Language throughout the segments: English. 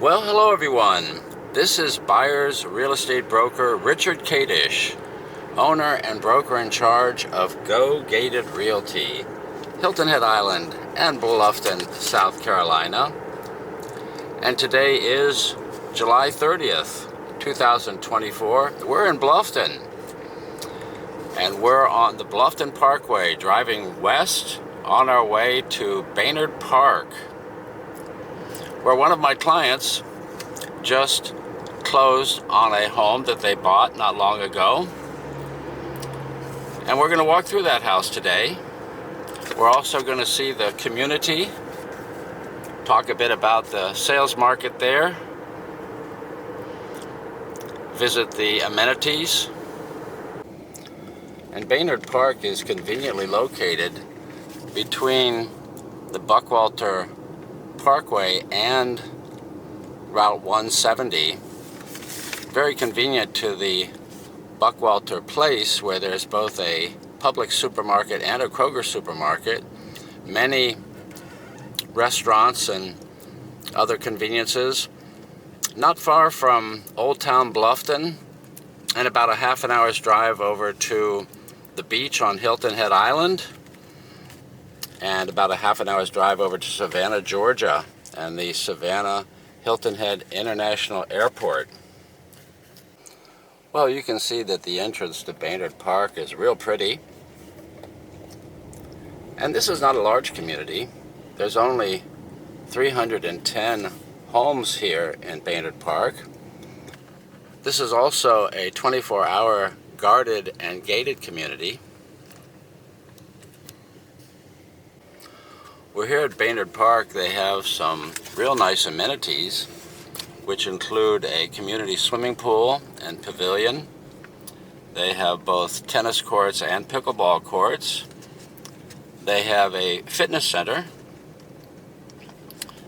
Well, hello everyone. This is buyer's real estate broker Richard Kadish, owner and broker in charge of Go Gated Realty, Hilton Head Island and Bluffton, South Carolina. And today is July 30th, 2024. We're in Bluffton. And we're on the Bluffton Parkway, driving west on our way to Baynard Park, where one of my clients just closed on a home that they bought not long ago. And we're going to walk through that house today. We're also going to see the community, talk a bit about the sales market there, visit the amenities. And Baynard Park is conveniently located between the Buckwalter Parkway and Route 170. Very convenient to the Buckwalter Place, where there's both a Publix supermarket and a Kroger supermarket, many restaurants and other conveniences. Not far from Old Town Bluffton, and about a half an hour's drive over to the beach on Hilton Head Island, and about a half an hour's drive over to Savannah, Georgia, and the Savannah Hilton Head International Airport. Well, you can see that the entrance to Baynard Park is real pretty. And this is not a large community. There's only 310 homes here in Baynard Park. This is also a 24-hour guarded and gated community. We're here at Baynard Park. They have some real nice amenities, which include a community swimming pool and pavilion. They have both tennis courts and pickleball courts. They have a fitness center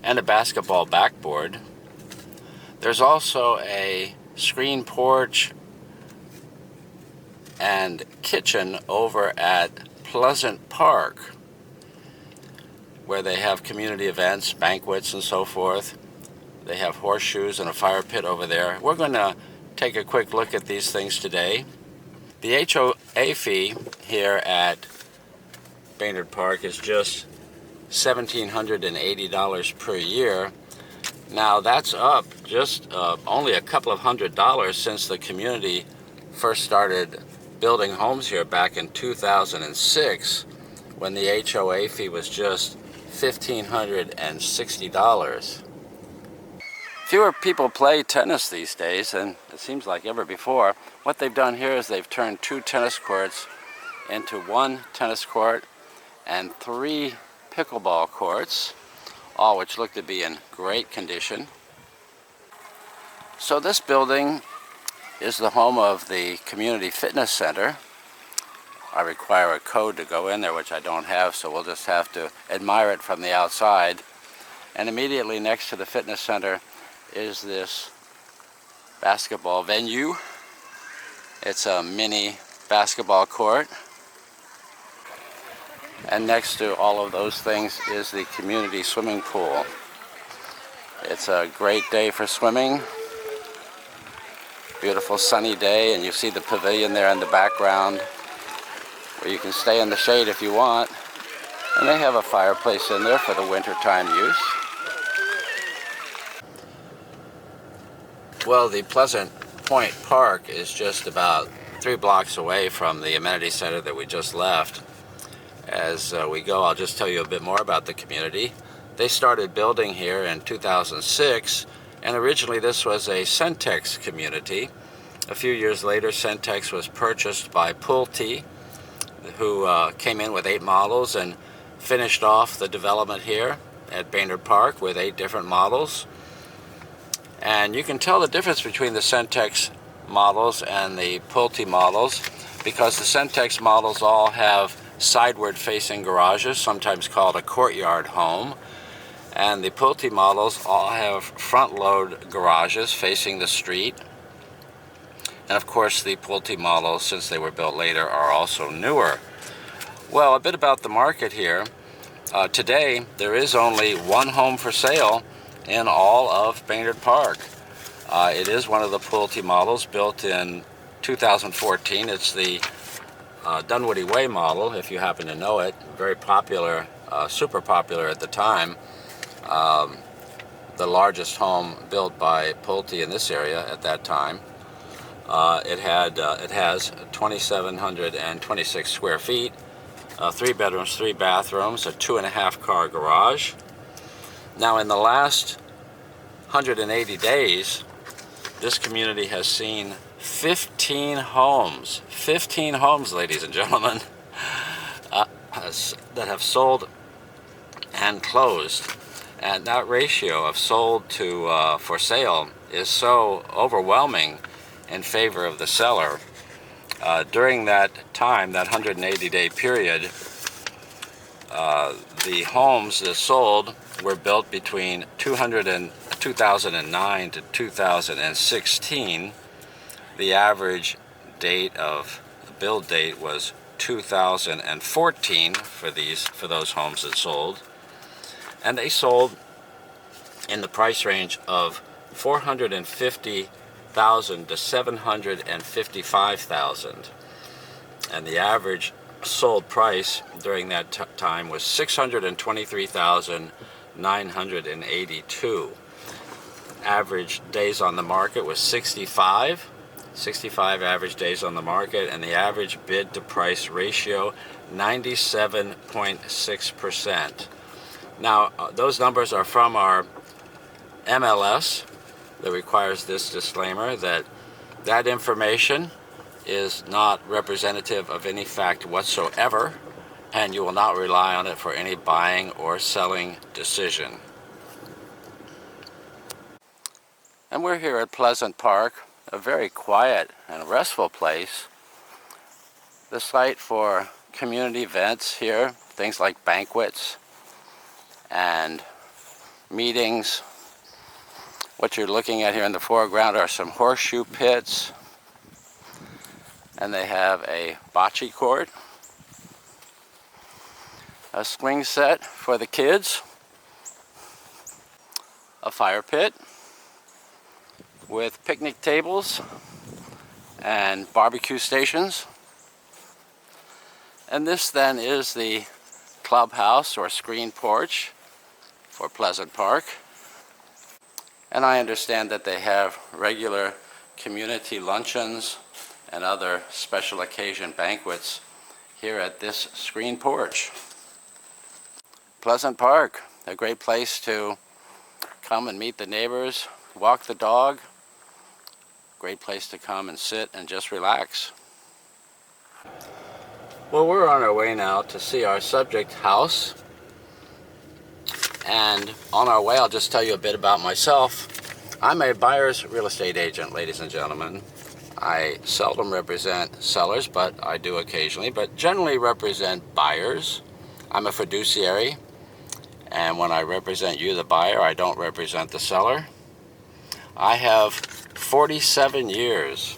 and a basketball backboard. There's also a screen porch and kitchen over at Pleasant Park, where they have community events, banquets, and so forth. They have horseshoes and a fire pit over there. We're going to take a quick look at these things today. The HOA fee here at Baynard Park is just $1,780 per year. Now that's up just only a couple of $100s since the community first started building homes here back in 2006, when the HOA fee was just $1,560. Fewer people play tennis these days, and it seems like ever before. What they've done here is they've turned 2 tennis courts into 1 tennis court and 3 pickleball courts, all which look to be in great condition. So this building is the home of the Community Fitness Center. I require a code to go in there, which I don't have, so we'll just have to admire it from the outside. And immediately next to the fitness center is this basketball venue. It's a mini basketball court. And next to all of those things is the community swimming pool. It's a great day for swimming. Beautiful sunny day, and you see the pavilion there in the background, where you can stay in the shade if you want. And they have a fireplace in there for the wintertime use. Well, the Pleasant Point Park is just about 3 blocks away from the amenity center that we just left. As we go, I'll just tell you a bit more about the community. They started building here in 2006, and originally this was a Centex community. A few years later, Centex was purchased by Pulte, who came in with 8 models and finished off the development here at Baynard Park with 8 different models. And you can tell the difference between the Centex models and the Pulte models, because the Centex models all have sideward-facing garages, sometimes called a courtyard home, and the Pulte models all have front-load garages facing the street. And of course, the Pulte models, since they were built later, are also newer. Well, a bit about the market here. Today, there is only 1 home for sale in all of Baynard Park. It is one of the Pulte models built in 2014. It's the Dunwoody Way model, if you happen to know it. Very popular, super popular at the time. The largest home built by Pulte in this area at that time. It has 2,726 square feet, 3 bedrooms, 3 bathrooms, a 2.5 car garage. Now, in the last 180 days, this community has seen 15 homes, 15 homes, ladies and gentlemen, that have sold and closed. And that ratio of sold to for sale is so overwhelming in favor of the seller. During that time, that 180-day period, the homes that sold were built between 2009 to 2016. The average date of the build date was 2014 for those homes that sold, and they sold in the price range of $450,000 to $755,000, and the average sold price during that time was $623,982. Average days on the market was 65 average days on the market, and the average bid to price ratio 97.6%. Now, those numbers are from our MLS that requires this disclaimer that that information is not representative of any fact whatsoever, and you will not rely on it for any buying or selling decision. And we're here at Pleasant Park, a very quiet and restful place. The site for community events here, things like banquets and meetings. What you're looking at here in the foreground are some horseshoe pits, and they have a bocce court, a swing set for the kids, a fire pit with picnic tables and barbecue stations. And this then is the clubhouse or screen porch for Pleasant Park. And I understand that they have regular community luncheons and other special occasion banquets here at this screen porch. Pleasant Park, a great place to come and meet the neighbors, walk the dog. Great place to come and sit and just relax. Well, we're on our way now to see our subject house. And on our way, I'll just tell you a bit about myself. I'm a buyer's real estate agent, ladies and gentlemen. I seldom represent sellers, but I do occasionally, but generally represent buyers. I'm a fiduciary, and when I represent you, the buyer, I don't represent the seller. I have 47 years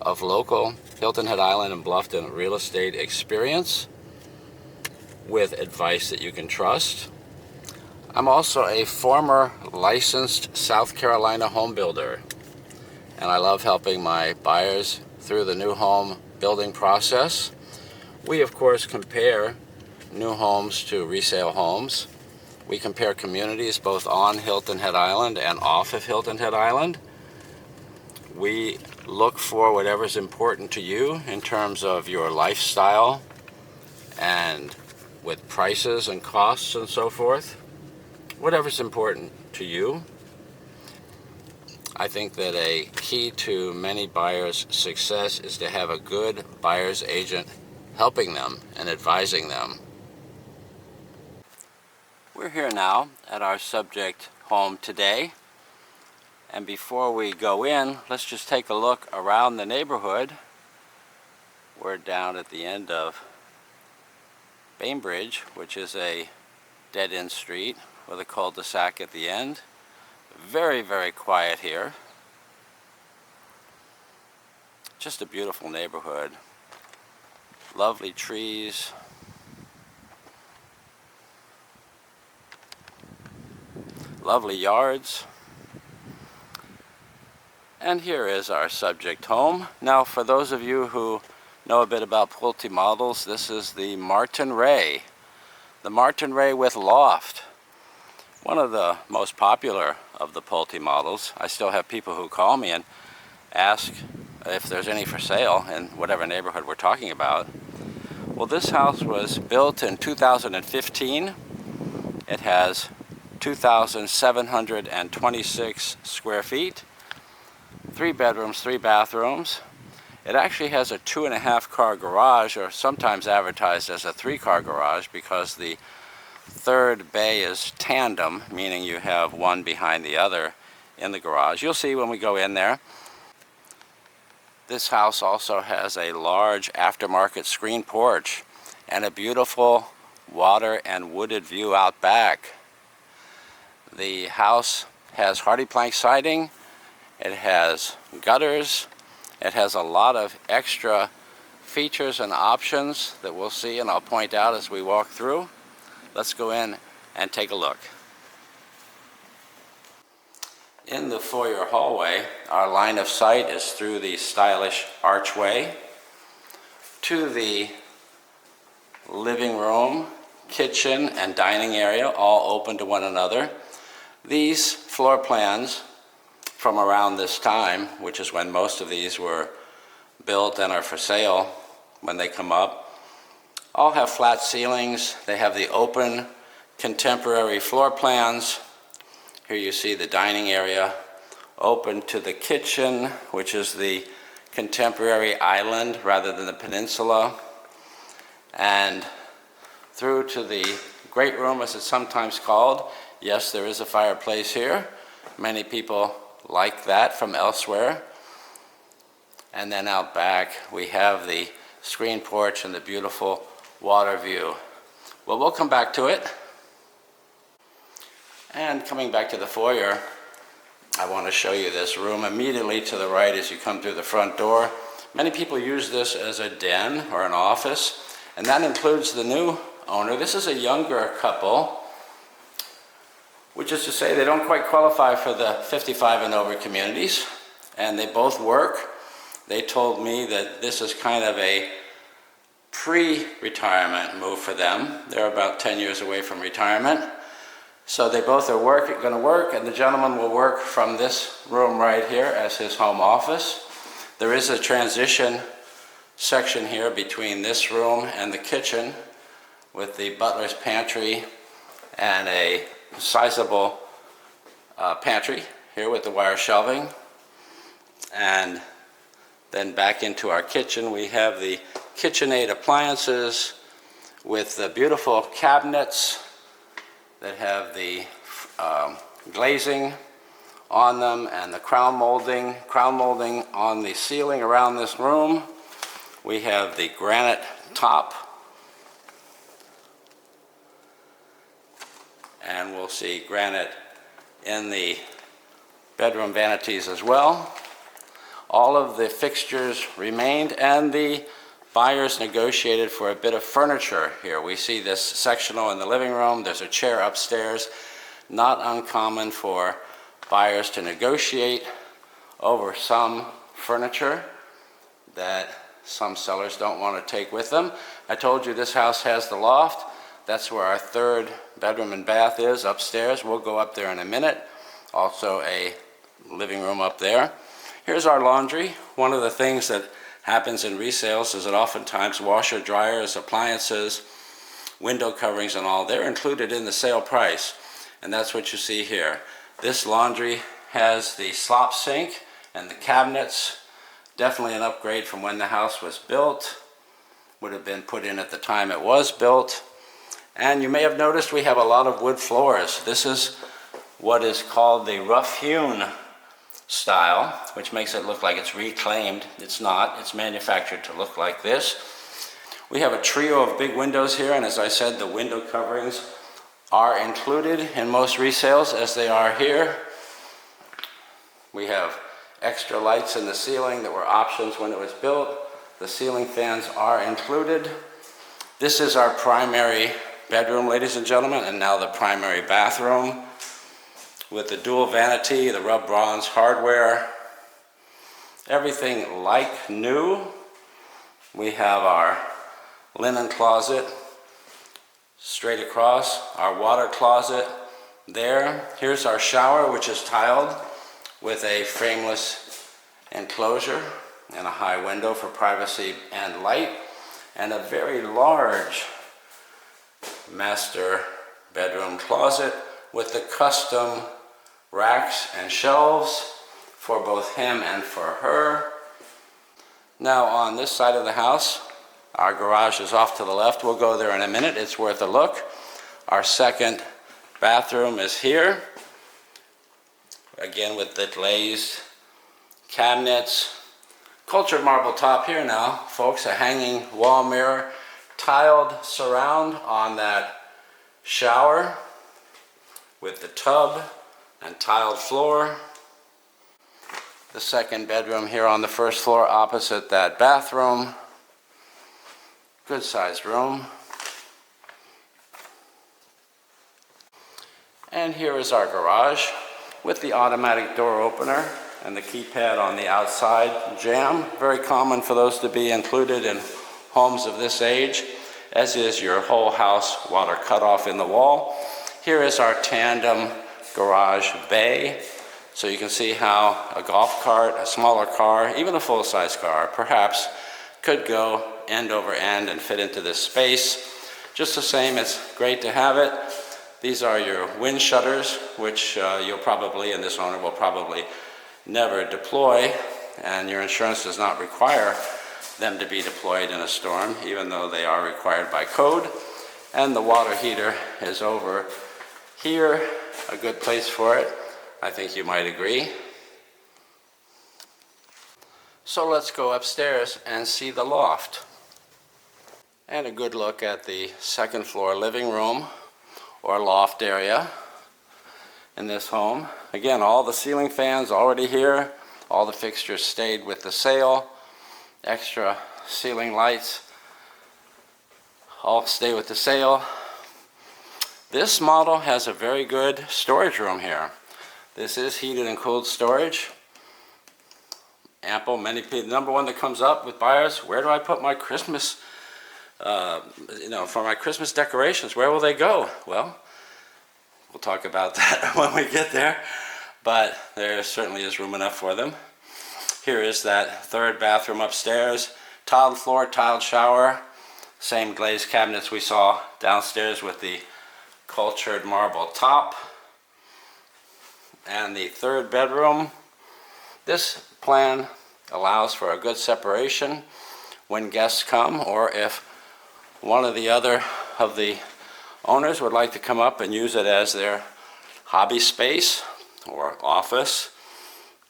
of local Hilton Head Island and Bluffton real estate experience with advice that you can trust. I'm also a former licensed South Carolina home builder, and I love helping my buyers through the new home building process. We, of course, compare new homes to resale homes. We compare communities both on Hilton Head Island and off of Hilton Head Island. We look for whatever's important to you in terms of your lifestyle and with prices and costs and so forth. Whatever's important to you. I think that a key to many buyers' success is to have a good buyer's agent helping them and advising them. We're here now at our subject home today, and before we go in, let's just take a look around the neighborhood. We're down at the end of Bainbridge, which is a dead-end street with a cul-de-sac at the end. Very, very quiet here. Just a beautiful neighborhood. Lovely trees. lovely yards. And here is our subject home. Now, for those of you who know a bit about Pulte models, this is the Martin Ray. The Martin Ray with Loft. One of the most popular of the Pulte models. I still have people who call me and ask if there's any for sale in whatever neighborhood we're talking about. Well, this house was built in 2015. It has 2,726 square feet, 3 bedrooms, 3 bathrooms. It actually has a 2.5 car garage, or sometimes advertised as a 3-car garage, because the third bay is tandem, meaning you have one behind the other in the garage. You'll see when we go in there. This house also has a large aftermarket screen porch and a beautiful water and wooded view out back. The house has hardy plank siding. It has gutters. It has a lot of extra features and options that we'll see and I'll point out as we walk through. Let's go in and take a look. In the foyer hallway, our line of sight is through the stylish archway to the living room, kitchen, and dining area, all open to one another. These floor plans from around this time, which is when most of these were built and are for sale when they come up, all have flat ceilings. They have the open contemporary floor plans. Here you see the dining area open to the kitchen, which is the contemporary island rather than the peninsula, and through to the great room, as it's sometimes called. Yes, there is a fireplace here. Many people like that from elsewhere. And then out back we have the screen porch and the beautiful water view. Well, we'll come back to it. And coming back to the foyer, I want to show you this room immediately to the right as you come through the front door. Many people use this as a den or an office, and that includes the new owner. This is a younger couple, which is to say they don't quite qualify for the 55 and over communities, and they both work. They told me that this is kind of a pre-retirement move for them. They're about 10 years away from retirement. So they both are going to work, and the gentleman will work from this room right here as his home office. There is a transition section here between this room and the kitchen with the butler's pantry and a sizable pantry here with the wire shelving. And then back into our kitchen, we have the KitchenAid appliances with the beautiful cabinets that have the glazing on them and the crown molding on the ceiling around this room. We have the granite top, and we'll see granite in the bedroom vanities as well. All of the fixtures remained, and the buyers negotiated for a bit of furniture here. We see this sectional in the living room. There's a chair upstairs. Not uncommon for buyers to negotiate over some furniture that some sellers don't want to take with them. I told you this house has the loft. That's where our 3rd bedroom and bath is, upstairs. We'll go up there in a minute. Also a living room up there. Here's our laundry. One of the things that happens in resales is that oftentimes washer, dryers, appliances, window coverings and all, they're included in the sale price. And that's what you see here. This laundry has the slop sink and the cabinets. Definitely an upgrade from when the house was built. Would have been put in at the time it was built. And you may have noticed we have a lot of wood floors. This is what is called the rough-hewn style, which makes it look like it's reclaimed. It's not. It's manufactured to look like this. We have a trio of big windows here, and as I said, the window coverings are included in most resales, as they are here. We have extra lights in the ceiling that were options when it was built. The ceiling fans are included. This is our primary bedroom, ladies and gentlemen, and now the primary bathroom. with the dual vanity, the rub bronze hardware, everything like new. We have our linen closet straight across, our water closet there. Here's our shower, which is tiled with a frameless enclosure and a high window for privacy and light, and a very large master bedroom closet with the custom racks and shelves for both him and for her. Now on this side of the house, our garage is off to the left. We'll go there in a minute. It's worth a look. Our second bathroom is here. Again with the glazed cabinets. Cultured marble top here now, folks. A hanging wall mirror. Tiled surround on that shower with the tub and tiled floor. The second bedroom here on the first floor opposite that bathroom. Good sized room. And here is our garage with the automatic door opener and the keypad on the outside jamb. Very common for those to be included in homes of this age, as is your whole house water cutoff in the wall. Here is our tandem garage bay. So you can see how a golf cart, a smaller car, even a full-size car, perhaps could go end over end and fit into this space. Just the same, it's great to have it. These are your wind shutters, which you'll probably, and this owner will probably never deploy, and your insurance does not require them to be deployed in a storm, even though they are required by code. And the water heater is over here, a good place for it. I think you might agree. So let's go upstairs and see the loft. And a good look at the second floor living room or loft area in this home. Again, all the ceiling fans already here. All the fixtures stayed with the sale. Extra ceiling lights all stay with the sale. This model has a very good storage room here. This is heated and cooled storage. Ample, many people. Number one that comes up with buyers, where do I put my Christmas, for my Christmas decorations? Where will they go? Well, we'll talk about that when we get there, but there certainly is room enough for them. Here is that third bathroom upstairs. Tiled floor, tiled shower. Same glazed cabinets we saw downstairs with the cultured marble top. And the third bedroom. This plan allows for a good separation when guests come, or if one or the other of the owners would like to come up and use it as their hobby space or office,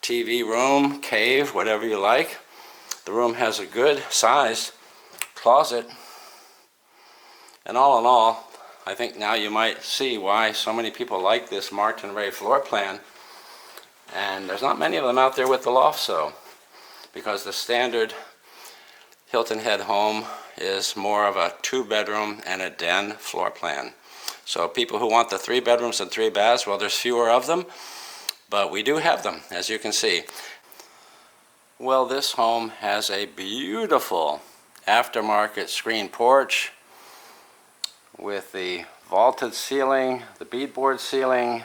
TV room, cave, whatever you like. The room has a good sized closet. And all in all, I think now you might see why so many people like this Martin Ray floor plan. And there's not many of them out there with the loft, so, because the standard Hilton Head home is more of a 2-bedroom and a den floor plan. So people who want the 3 bedrooms and 3 baths, well, there's fewer of them, but we do have them, as you can see. Well, this home has a beautiful aftermarket screen porch with the vaulted ceiling, the beadboard ceiling,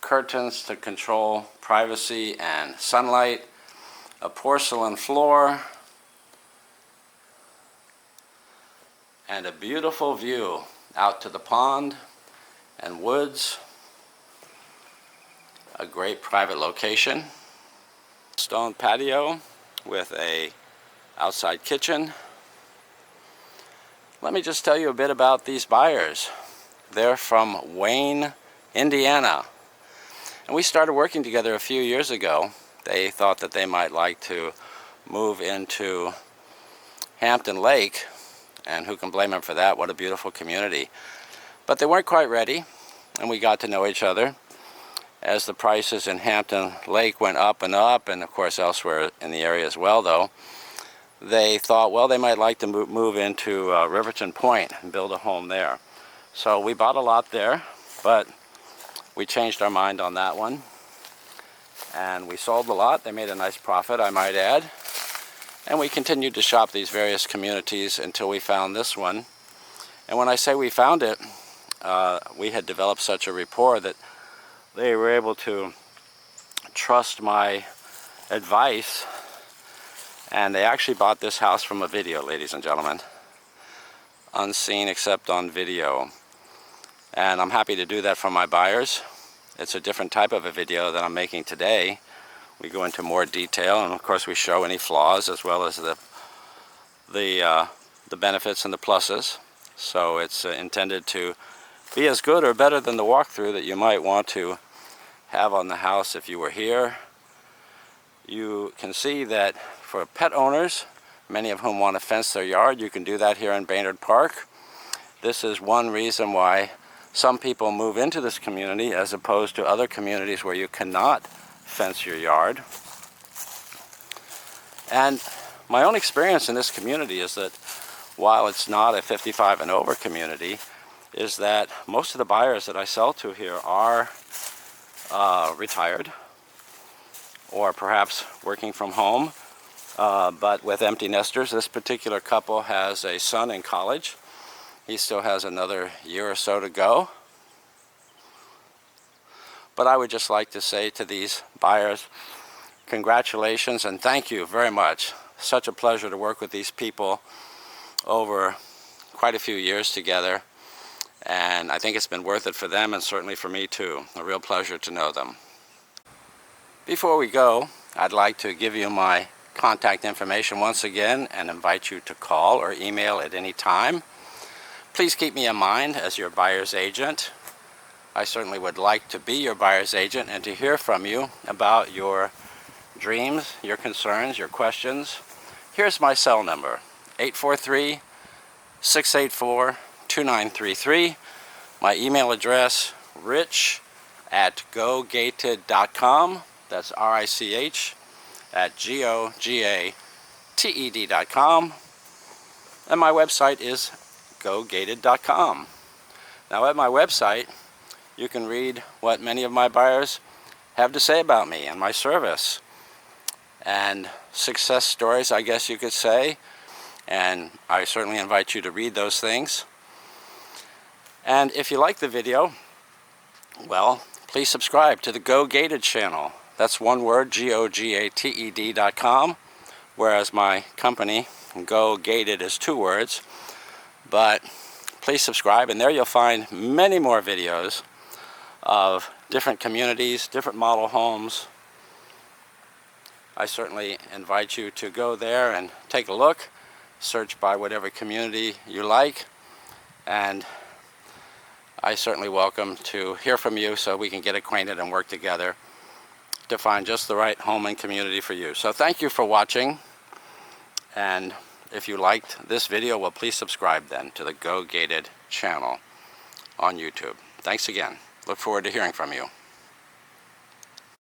curtains to control privacy and sunlight, a porcelain floor, and a beautiful view out to the pond and woods. A great private location. Stone patio with a outside kitchen. Let me just tell you a bit about these buyers. They're from Wayne, Indiana. And we started working together a few years ago. They thought that they might like to move into Hampton Lake, and who can blame them for that? What a beautiful community. But they weren't quite ready, and we got to know each other. As the prices in Hampton Lake went up, and of course elsewhere in the area as well, though, they thought, well, they might like to move into Riverton Point and build a home there. So we bought a lot there, but we changed our mind on that one. And we sold the lot. They made a nice profit, I might add. And we continued to shop these various communities until we found this one. And when I say we found it, we had developed such a rapport that they were able to trust my advice. And they actually bought this house from a video, ladies and gentlemen. Unseen except on video. And I'm happy to do that for my buyers. It's a different type of a video that I'm making today. We go into more detail, and of course we show any flaws as well as the benefits and the pluses. So it's intended to be as good or better than the walkthrough that you might want to have on the house if you were here. You can see that for pet owners, many of whom want to fence their yard, you can do that here in Baynard Park. This is one reason why some people move into this community as opposed to other communities where you cannot fence your yard. And my own experience in this community is that while it's not a 55 and over community, is that most of the buyers that I sell to here are retired or perhaps working from home, but with empty nesters. This particular couple has a son in college. He still has another year or so to go. But I would just like to say to these buyers, congratulations and thank you very much. Such a pleasure to work with these people over quite a few years together. And I think it's been worth it for them and certainly for me too. A real pleasure to know them. Before we go, I'd like to give you my contact information once again and invite you to call or email at any time. Please keep me in mind as your buyer's agent. I certainly would like to be your buyer's agent and to hear from you about your dreams, your concerns, your questions. Here's my cell number, 843-684-2933. My email address, rich@gogated.com. That's RICH@GOGATED.com. And my website is gogated.com. Now at my website, you can read what many of my buyers have to say about me and my service. And success stories, I guess you could say. And I certainly invite you to read those things. And if you like the video, well, please subscribe to the Go Gated channel. That's one word, GOGATED.com. Whereas my company, Go Gated, is two words. But please subscribe, and there you'll find many more videos of different communities, different model homes. I certainly invite you to go there and take a look, search by whatever community you like, and I certainly welcome to hear from you so we can get acquainted and work together to find just the right home and community for you. So thank you for watching, and if you liked this video, well, please subscribe then to the Go Gated channel on YouTube. Thanks again. Look forward to hearing from you.